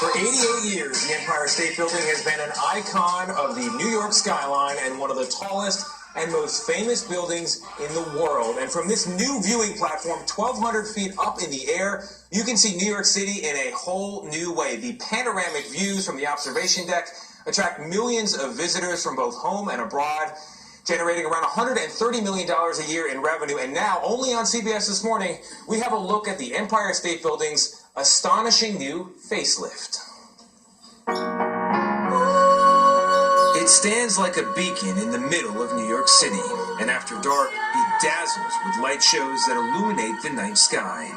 For 88 years, the Empire State Building has been an icon of the New York skyline and one of the tallest and most famous buildings in the world. And from this new viewing platform, 1,200 feet up in the air, you can see New York City in a whole new way. The panoramic views from the observation deck attract millions of visitors from both home and abroad, generating around $130 million a year in revenue. And now, only on CBS This Morning, we have a look at the Empire State Building's astonishing new facelift. It stands like a beacon in the middle of New York City, and after dark, it dazzles with light shows that illuminate the night sky.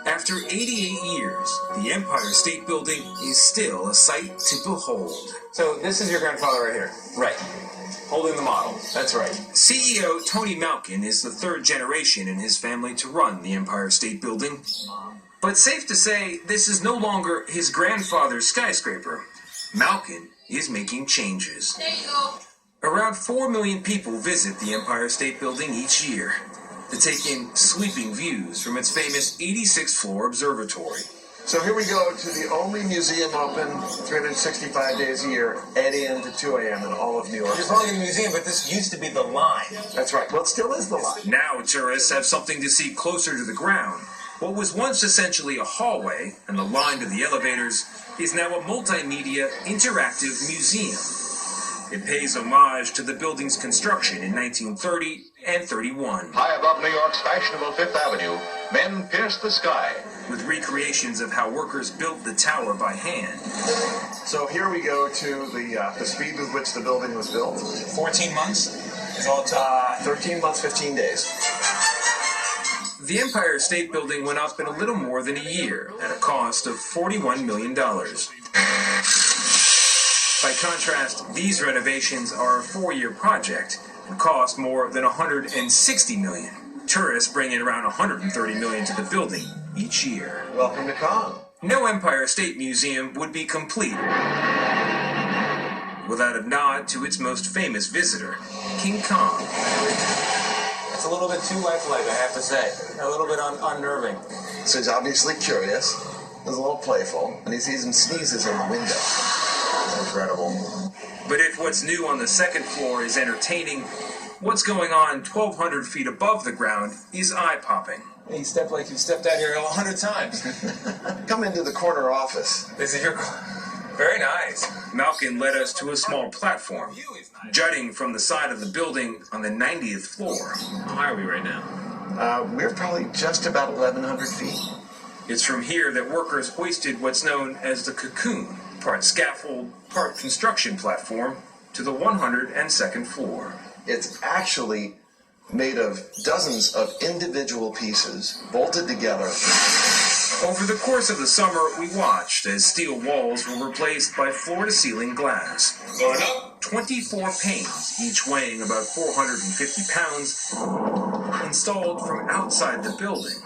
After 88 years, the Empire State Building is still a sight to behold. So this is your grandfather right here? Right. Holding the model. That's right. CEO Tony Malkin is the third generation in his family to run the Empire State Building. But safe to say, this is no longer his grandfather's skyscraper. Malkin is making changes. There you go. Around 4 million people visit the Empire State Building each year to take in sweeping views from its famous 86th floor observatory. So here we go to the only museum open 365 days a year, 8 a.m. to 2 a.m. in all of New York. You're calling it a museum, but this used to be the line. That's right. Well, it still is the line. Now tourists have something to see closer to the ground. What was once essentially a hallway and the line to the elevators is now a multimedia interactive museum. It pays homage to the building's construction in 1930 and 31. High above New York's fashionable Fifth Avenue, men pierce the sky. With recreations of how workers built the tower by hand. So here we go to the speed with which the building was built. 14 months is all it took. 13 months, 15 days. The Empire State Building went up in a little more than a year at a cost of $41 million. By contrast, these renovations are a 4-year project and cost more than $160 million. Tourists bring in around $130 million to the building each year. Welcome to Kong. No Empire State Museum would be complete without a nod to its most famous visitor, King Kong. It's a little bit too lifelike, I have to say. A little bit unnerving. So he's obviously curious. He's a little playful, and he sees him sneezes in the window. It's incredible. But if what's new on the second floor is entertaining, what's going on 1,200 feet above the ground is eye-popping. You stepped like you stepped out here 100 times. Come into the corner office. This is your... Very nice. Malkin led us to a small platform, jutting from the side of the building on the 90th floor. How high are we right now? We're probably just about 1,100 feet. It's from here that workers hoisted what's known as the cocoon, part scaffold, part construction platform, to the 102nd floor. It's actually made of dozens of individual pieces bolted together. Over the course of the summer, we watched as steel walls were replaced by floor-to-ceiling glass. Going up. 24 panes, each weighing about 450 pounds, installed from outside the building.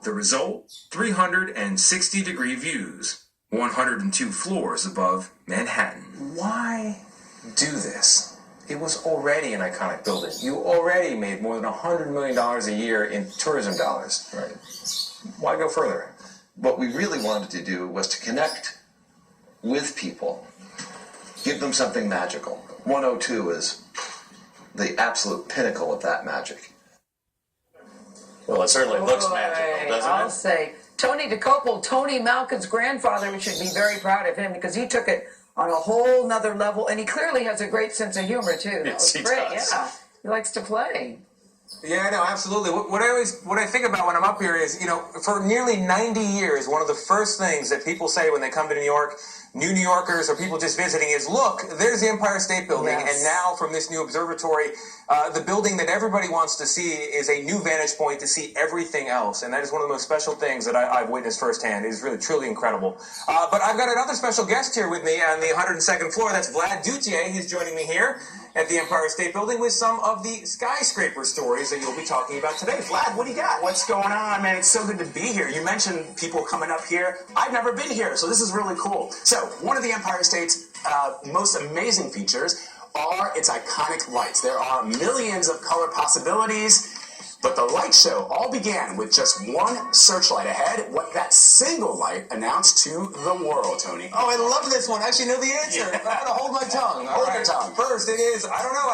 The result? 360-degree views, 102 floors above Manhattan. Why do this? It was already an iconic building. You already made more than $100 million a year in tourism dollars. Right. Why go further? What we really wanted to do was to connect with people, give them something magical. 102 is the absolute pinnacle of that magic. Well, it certainly looks magical, doesn't I'll it? say, Tony DeCopel, Tony Malkin's grandfather, we should be very proud of him because he took it on a whole nother level, and he clearly has a great sense of humor too. That was Yes, he great. does. Yeah, he likes to play. Yeah, no, absolutely. What I think about when I'm up here is, for nearly 90 years, one of the first things that people say when they come to New York, new New Yorkers or people just visiting, is, look, there's the Empire State Building, Yes. and now from this new observatory, the building that everybody wants to see is a new vantage point to see everything else, and that is one of the most special things that I've witnessed firsthand. It is really, truly incredible. But I've got another special guest here with me on the 102nd floor. That's Vlad Duthiers. He's joining me here at the Empire State Building with some of the skyscraper stories that you'll be talking about today. Vlad, what do you got? What's going on, man? It's so good to be here. You mentioned people coming up here. I've never been here, so this is really cool. So, one of the Empire State's most amazing features are its iconic lights. There are millions of color possibilities. But the light show all began with just one searchlight ahead, what that single light announced to the world, Tony. Oh, I love this one. I actually know the answer. I'm going to hold my tongue. Hold your tongue. First, it is, I don't know,